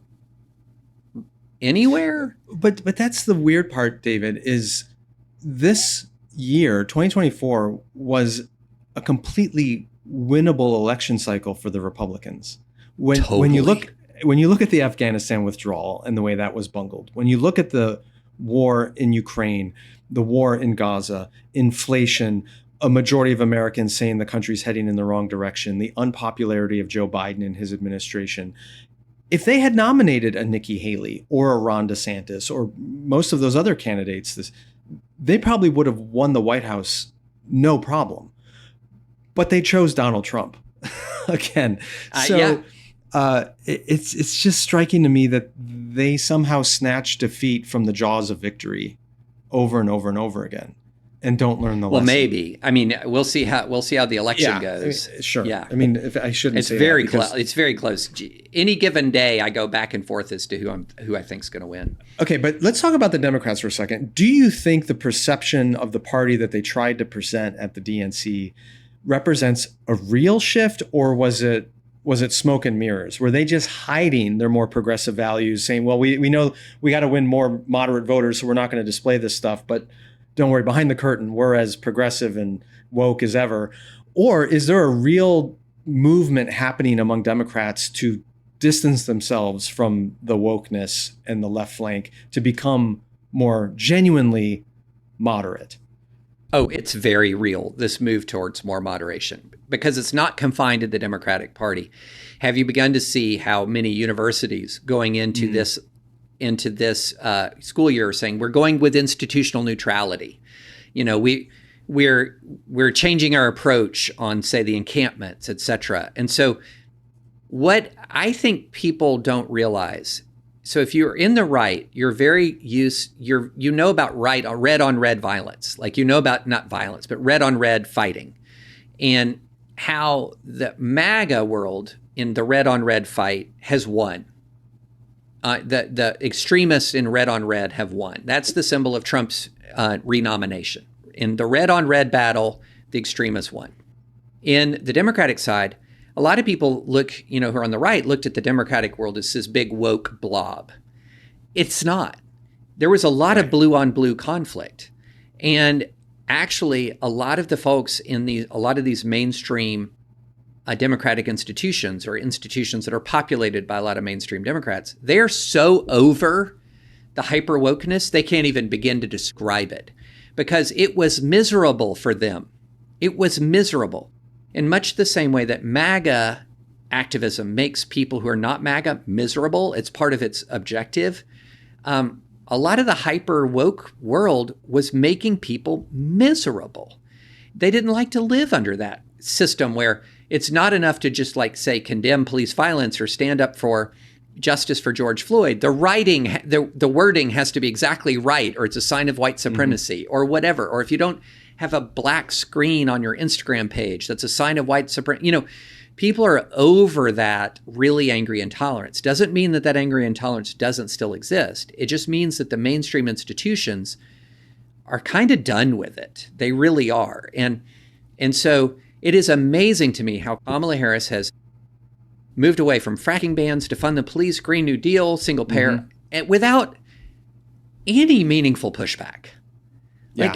anywhere? But that's the weird part, David, is this year, 2024, was a completely winnable election cycle for the Republicans. When you look at the Afghanistan withdrawal and the way that was bungled, when you look at the war in Ukraine, the war in Gaza, inflation, a majority of Americans saying the country's heading in the wrong direction, the unpopularity of Joe Biden and his administration. If they had nominated a Nikki Haley or a Ron DeSantis or most of those other candidates, they probably would have won the White House no problem. But they chose Donald Trump again. It's just striking to me that they somehow snatch defeat from the jaws of victory over and over and over again, and don't learn the lesson. Well, maybe. I mean, we'll see how the election goes. I mean, sure. Yeah. I mean, if I shouldn't it's say very that because, close. It's very close. Any given day, I go back and forth as to who I think is going to win. Okay, but let's talk about the Democrats for a second. Do you think the perception of the party that they tried to present at the DNC represents a real shift, or was it smoke and mirrors? Were they just hiding their more progressive values, saying, well, we know we got to win more moderate voters, so we're not going to display this stuff, but don't worry, behind the curtain, we're as progressive and woke as ever? Or is there a real movement happening among Democrats to distance themselves from the wokeness and the left flank to become more genuinely moderate? Oh, it's very real, this move towards more moderation, because it's not confined to the Democratic Party. Have you begun to see how many universities going into this school year are saying we're going with institutional neutrality? You know, we're changing our approach on, say, the encampments, et cetera. And so what I think people don't realize, so if you're in the right, you're very you know about red on red violence, like you know about not violence, but red on red fighting, and how the MAGA world in the red on red fight has won. The extremists in red on red have won. That's the symbol of Trump's renomination. In the red on red battle, the extremists won. In the Democratic side, a lot of people who are on the right looked at the Democratic world as this big woke blob. It's not. There was a lot of blue on blue conflict. And actually, a lot of the folks in a lot of these mainstream Democratic institutions, or institutions that are populated by a lot of mainstream Democrats, they're so over the hyper wokeness, they can't even begin to describe it, because it was miserable for them. It was miserable. In much the same way that MAGA activism makes people who are not MAGA miserable, it's part of its objective. A lot of the hyper woke world was making people miserable. They didn't like to live under that system where it's not enough to just say condemn police violence or stand up for justice for George Floyd. The wording has to be exactly right, or it's a sign of white supremacy, or whatever. Or if you don't have a black screen on your Instagram page, that's a sign of white supremacy. People are over that really angry intolerance. Doesn't mean that angry intolerance doesn't still exist. It just means that the mainstream institutions are kind of done with it. They really are. And so it is amazing to me how Kamala Harris has moved away from fracking bans to fund the police, Green New Deal, single payer, and without any meaningful pushback.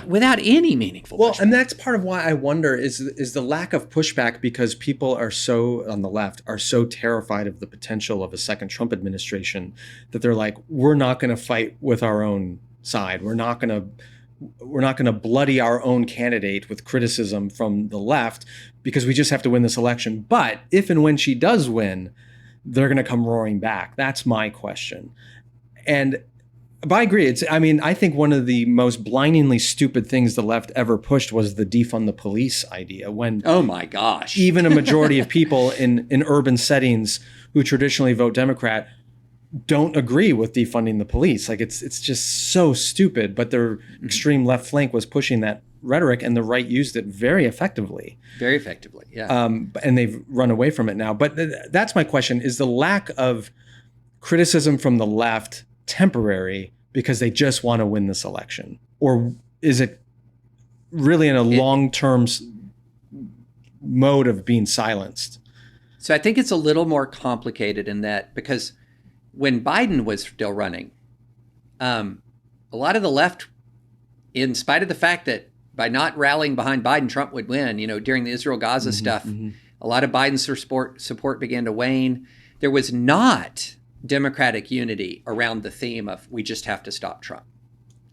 Without any meaningful pushback. And that's part of why I wonder is the lack of pushback, because people are so, on the left, are so terrified of the potential of a second Trump administration that they're like, we're not going to fight with our own side. We're not going to bloody our own candidate with criticism from the left, because we just have to win this election. But if and when she does win, they're going to come roaring back. That's my question. But I agree. I think one of the most blindingly stupid things the left ever pushed was the defund the police idea. When, oh my gosh, even a majority of people in urban settings who traditionally vote Democrat don't agree with defunding the police. It's just so stupid. But their extreme left flank was pushing that rhetoric, and the right used it very effectively. Very effectively, yeah. And they've run away from it now. But that's my question: is the lack of criticism from the left temporary because they just want to win this election? Or is it really in a long-term mode of being silenced? So I think it's a little more complicated in that, because when Biden was still running, a lot of the left, in spite of the fact that by not rallying behind Biden, Trump would win, during the Israel-Gaza stuff, a lot of Biden's support began to wane. there was not Democratic unity around the theme of we just have to stop Trump.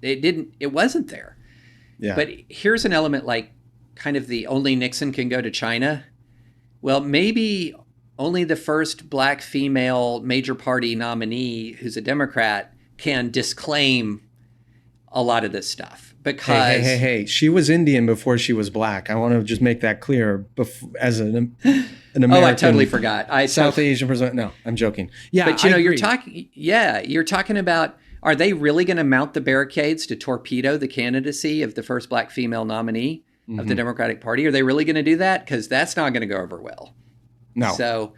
It wasn't there. Yeah. But here's an element like kind of the only Nixon can go to China. Well, maybe only the first black female major party nominee who's a Democrat can disclaim a lot of this stuff because hey, she was Indian before she was black. I want to just make that clear. As an American, oh, I totally forgot. South Asian person. No, I'm joking. Yeah, but you're talking about, are they really going to mount the barricades to torpedo the candidacy of the first black female nominee of the Democratic Party? Are they really going to do that? Because that's not going to go over well. No. So,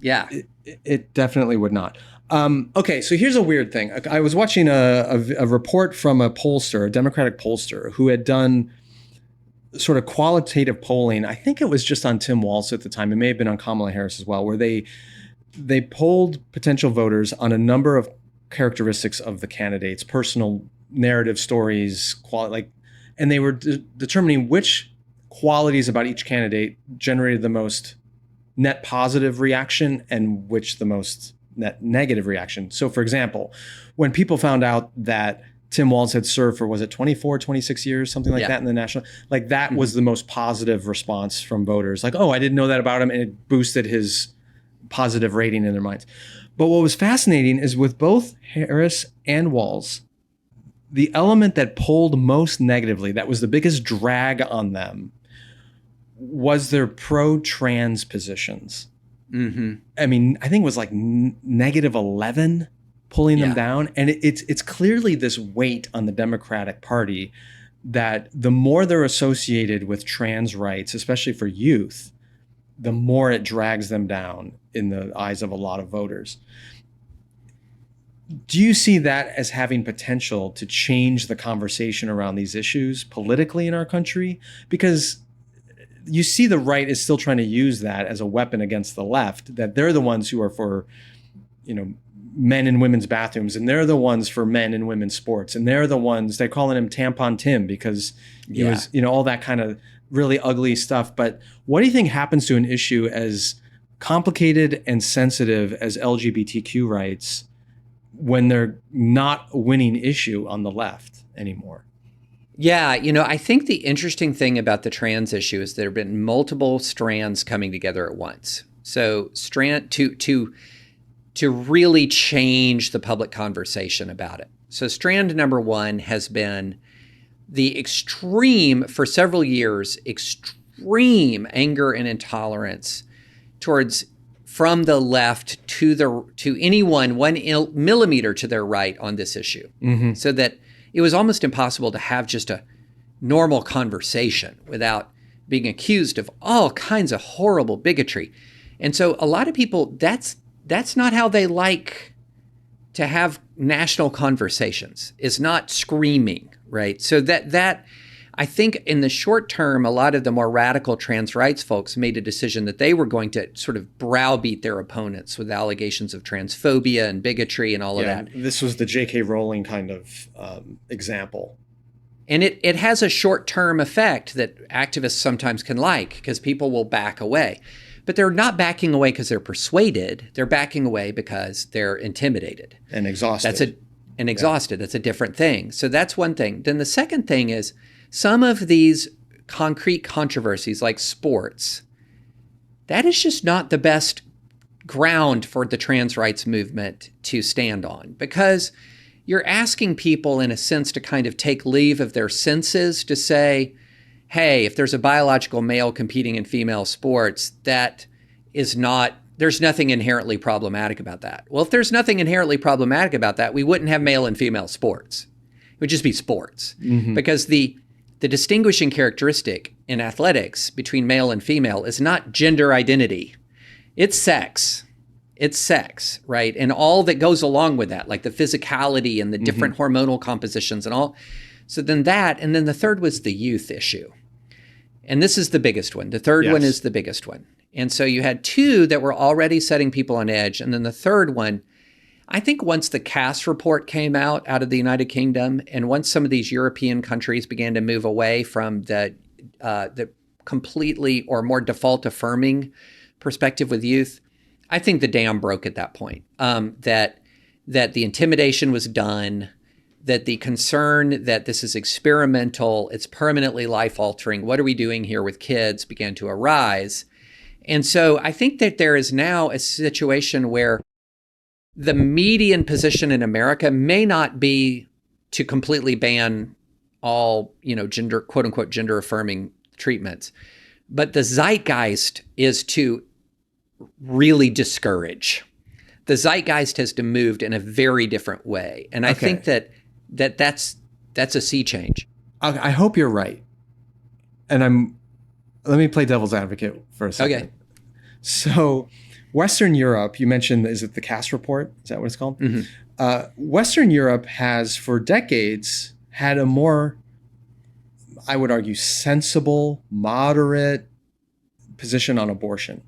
yeah. It definitely would not. Okay, so here's a weird thing. I was watching a report from a pollster, a Democratic pollster, who had done sort of qualitative polling. I think it was just on Tim Walz at the time. It may have been on Kamala Harris as well, where they polled potential voters on a number of characteristics of the candidates, personal narrative stories, and they were determining which qualities about each candidate generated the most net positive reaction and which the most net negative reaction. So for example, when people found out that Tim Walz had served for, was it 24, 26 years, something like that in the national, like that was the most positive response from voters. Like, oh, I didn't know that about him. And it boosted his positive rating in their minds. But what was fascinating is with both Harris and Walz, the element that polled most negatively, that was the biggest drag on them, was their pro-trans positions. I mean, I think it was like negative 11 pulling them down. And it's clearly this weight on the Democratic Party that the more they're associated with trans rights, especially for youth, the more it drags them down in the eyes of a lot of voters. Do you see that as having potential to change the conversation around these issues politically in our country? Because you see the right is still trying to use that as a weapon against the left, that they're the ones who are for, men and women's bathrooms, and they're the ones for men and women's sports, and they're the ones, they're calling him Tampon Tim because he was, all that kind of really ugly stuff. But what do you think happens to an issue as complicated and sensitive as LGBTQ rights when they're not a winning issue on the left anymore? Yeah, I think the interesting thing about the trans issue is there have been multiple strands coming together at once. So strand to really change the public conversation about it. So strand number one has been the extreme, for several years, extreme anger and intolerance towards, from the left to anyone 1 millimeter to their right on this issue. So that it was almost impossible to have just a normal conversation without being accused of all kinds of horrible bigotry. And so a lot of people, that's not how they like to have national conversations. It's not screaming, right? So that I think in the short term, a lot of the more radical trans rights folks made a decision that they were going to sort of browbeat their opponents with allegations of transphobia and bigotry and all of that. This was the J.K. Rowling kind of example. And it has a short-term effect that activists sometimes can like, because people will back away. But they're not backing away because they're persuaded. They're backing away because they're intimidated. And exhausted. That's a different thing. So that's one thing. Then the second thing is some of these concrete controversies like sports, that is just not the best ground for the trans rights movement to stand on, because you're asking people in a sense to kind of take leave of their senses, to say, hey, if there's a biological male competing in female sports, that is not, there's nothing inherently problematic about that. Well, if there's nothing inherently problematic about that, we wouldn't have male and female sports. It would just be sports. Because the distinguishing characteristic in athletics between male and female is not gender identity. It's sex. It's sex, right? And all that goes along with that, like the physicality and the different hormonal compositions and all. So then that, and then the third was the youth issue. And this is the biggest one. The third one is the biggest one. And so you had two that were already setting people on edge. And then the third one, I think once the Cass report came out of the United Kingdom, and once some of these European countries began to move away from the completely or more default affirming perspective with youth, I think the dam broke at that point. That the intimidation was done, that the concern that this is experimental, it's permanently life-altering, what are we doing here with kids, began to arise. And so I think that there is now a situation where the median position in America may not be to completely ban all, gender, quote unquote, gender affirming treatments, but the zeitgeist is to really discourage. The zeitgeist has moved in a very different way. And I think that's a sea change. I hope you're right. And let me play devil's advocate for a second. Okay. So Western Europe, you mentioned, is it the Cass report? Is that what it's called? Mm-hmm. Western Europe has for decades had a more, I would argue, sensible, moderate position on abortion.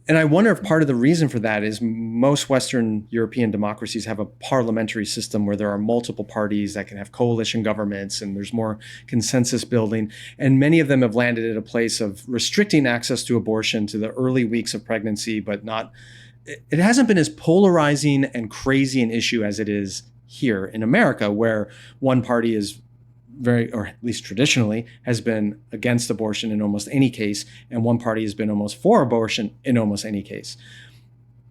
And I wonder if part of the reason for that is most Western European democracies have a parliamentary system where there are multiple parties that can have coalition governments and there's more consensus building. And many of them have landed at a place of restricting access to abortion to the early weeks of pregnancy, but it hasn't been as polarizing and crazy an issue as it is here in America, where one party is or at least traditionally, has been against abortion in almost any case, and one party has been almost for abortion in almost any case.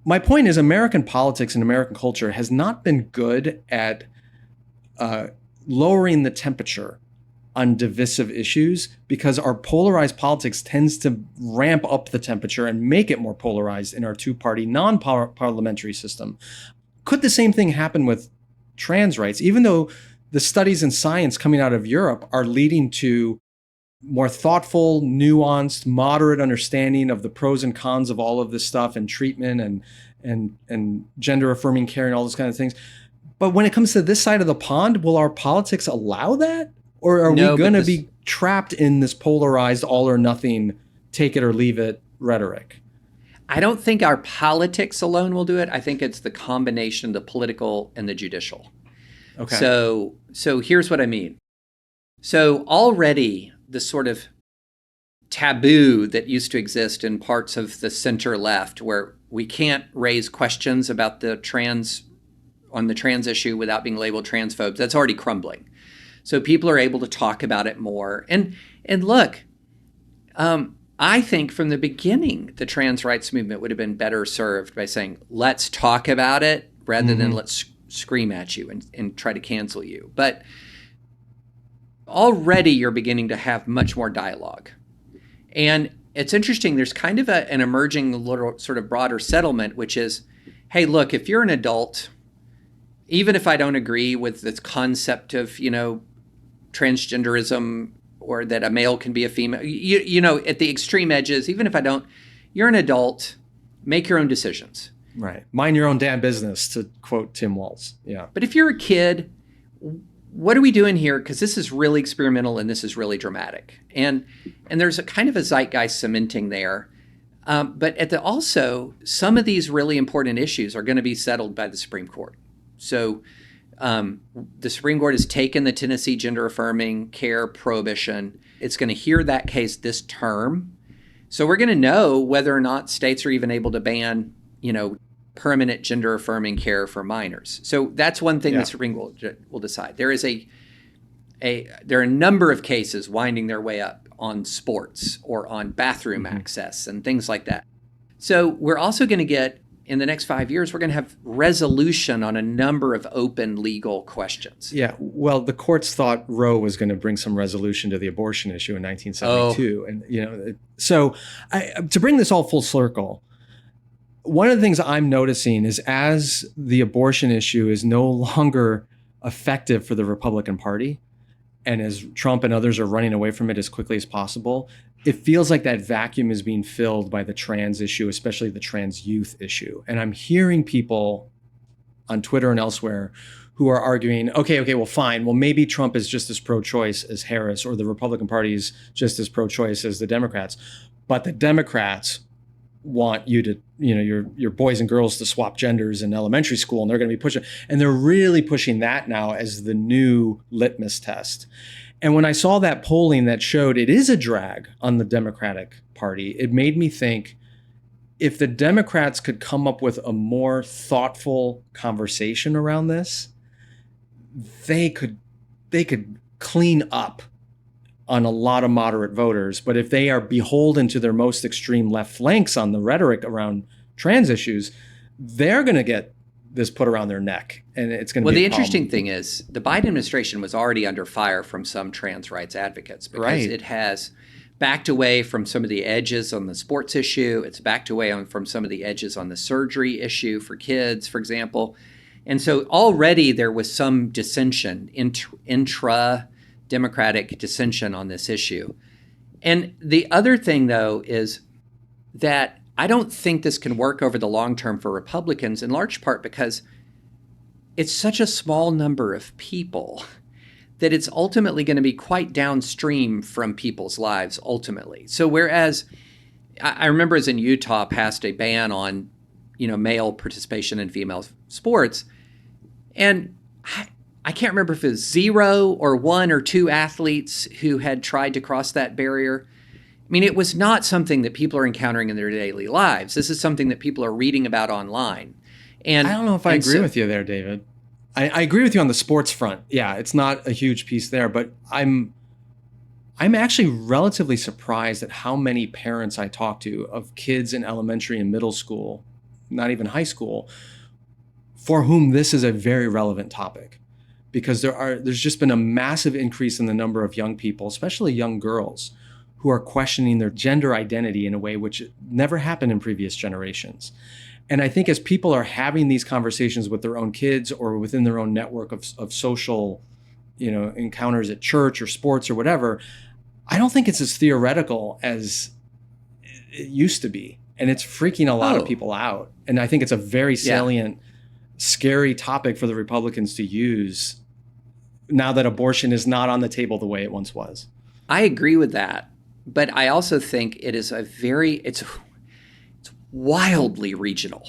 My point is, American politics and American culture has not been good at lowering the temperature on divisive issues, because our polarized politics tends to ramp up the temperature and make it more polarized in our two-party non-parliamentary system. Could the same thing happen with trans rights, even though the studies in science coming out of Europe are leading to more thoughtful, nuanced, moderate understanding of the pros and cons of all of this stuff and treatment and gender affirming care and all those kind of things. But when it comes to this side of the pond, will our politics allow that? Or are we going to be trapped in this polarized all or nothing, take it or leave it rhetoric? I don't think our politics alone will do it. I think it's the combination of the political and the judicial. Okay. So here's what I mean. So already the sort of taboo that used to exist in parts of the center left, where we can't raise questions about the trans issue without being labeled transphobes, that's already crumbling. So people are able to talk about it more. And look, I think from the beginning, the trans rights movement would have been better served by saying, let's talk about it rather than let's scream at you and try to cancel you. But already you're beginning to have much more dialogue. And it's interesting, there's kind of an emerging little sort of broader settlement, which is, hey, look, if you're an adult, even if I don't agree with this concept of, transgenderism or that a male can be a female, at the extreme edges, even if I don't, you're an adult, make your own decisions. Right. Mind your own damn business, to quote Tim Walz. Yeah. But if you're a kid, what are we doing here? Because this is really experimental and this is really dramatic. And there's a kind of a zeitgeist cementing there. But also, some of these really important issues are going to be settled by the Supreme Court. So the Supreme Court has taken the Tennessee gender affirming care prohibition. It's going to hear that case this term. So we're going to know whether or not states are even able to ban permanent gender affirming care for minors. So that's one thing the Supreme Court will decide. There are a number of cases winding their way up on sports or on bathroom access and things like that. So we're also going to get, in the next 5 years, we're going to have resolution on a number of open legal questions. Yeah. Well, the courts thought Roe was going to bring some resolution to the abortion issue in 1972. And, so to bring this all full circle, one of the things I'm noticing is, as the abortion issue is no longer effective for the Republican Party, and as Trump and others are running away from it as quickly as possible, it feels like that vacuum is being filled by the trans issue, especially the trans youth issue. And I'm hearing people on Twitter and elsewhere who are arguing, okay, well, fine. Well, maybe Trump is just as pro-choice as Harris, or the Republican Party is just as pro-choice as the Democrats. But the Democrats want you to, your boys and girls to swap genders in elementary school, and they're going to be pushing, and they're really pushing that now as the new litmus test. And when I saw that polling that showed it is a drag on the Democratic Party, it made me think, if the Democrats could come up with a more thoughtful conversation around this, they could clean up on a lot of moderate voters. But if they are beholden to their most extreme left flanks on the rhetoric around trans issues, they're going to get this put around their neck, and it's going to be a problem. Well, the interesting thing is the Biden administration was already under fire from some trans rights advocates because it has backed away from some of the edges on the sports issue. It's backed away from some of the edges on the surgery issue for kids, for example. And so already there was some dissension, intra-Democratic dissension on this issue. And the other thing, though, is that I don't think this can work over the long term for Republicans, in large part because it's such a small number of people that it's ultimately going to be quite downstream from people's lives ultimately. So whereas I remember as in Utah passed a ban on, male participation in female sports, and I can't remember if it was 0 or 1 or 2 athletes who had tried to cross that barrier. I mean, it was not something that people are encountering in their daily lives. This is something that people are reading about online. And I don't know if I agree with you there, David. I agree with you on the sports front. Yeah, it's not a huge piece there, but I'm actually relatively surprised at how many parents I talk to of kids in elementary and middle school, not even high school, for whom this is a very relevant topic. Because there's just been a massive increase in the number of young people, especially young girls, who are questioning their gender identity in a way which never happened in previous generations. And I think as people are having these conversations with their own kids or within their own network of social, encounters at church or sports or whatever, I don't think it's as theoretical as it used to be. And it's freaking a lot of people out. And I think it's a very salient, scary topic for the Republicans to use now that abortion is not on the table the way it once was. I agree with that. But I also think it is it's wildly regional.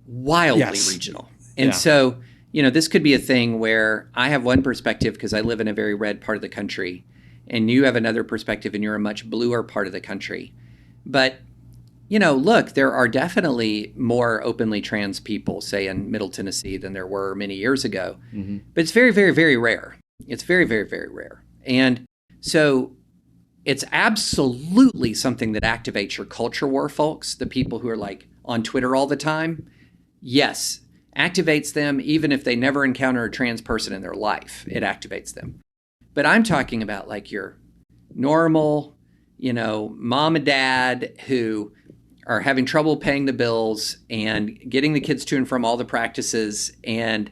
Regional. And so, this could be a thing where I have one perspective because I live in a very red part of the country, and you have another perspective and you're a much bluer part of the country. But, look, there are definitely more openly trans people, say, in Middle Tennessee than there were many years ago. Mm-hmm. But it's very, very, very rare. It's very, very, very rare. And so it's absolutely something that activates your culture war folks, the people who are like on Twitter all the time. Yes, activates them even if they never encounter a trans person in their life. It activates them. But I'm talking about like your normal, mom and dad who are having trouble paying the bills and getting the kids to and from all the practices and,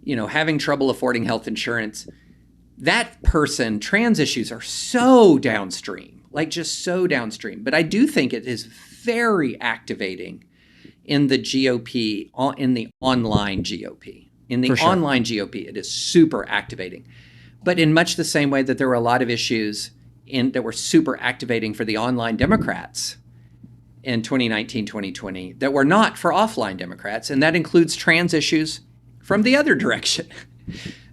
having trouble affording health insurance. That person, trans issues are so downstream, like just so downstream. But I do think it is very activating in the GOP, in the online GOP. In the online GOP, it is super activating. But in much the same way that there were a lot of issues that were super activating for the online Democrats in 2019, 2020, that were not for offline Democrats. And that includes trans issues from the other direction.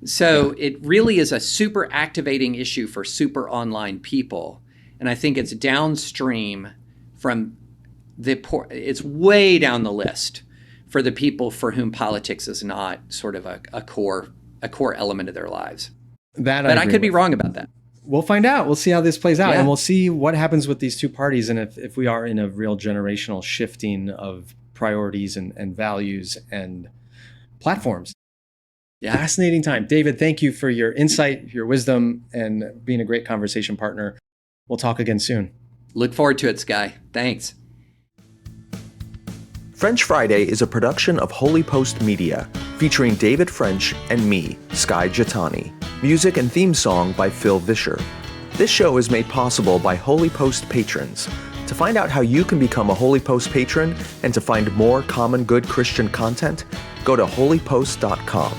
So it really is a super activating issue for super online people. And I think it's downstream from it's way down the list for the people for whom politics is not sort of a core element of their lives. But I could be wrong about that. We'll find out. We'll see how this plays out. Yeah. And we'll see what happens with these two parties. And if we are in a real generational shifting of priorities and values and platforms. Yeah. Fascinating time. David, thank you for your insight, your wisdom, and being a great conversation partner. We'll talk again soon. Look forward to it, Skye. Thanks. French Friday is a production of Holy Post Media, featuring David French and me, Skye Jethani. Music and theme song by Phil Vischer. This show is made possible by Holy Post patrons. To find out how you can become a Holy Post patron and to find more common good Christian content, go to holypost.com.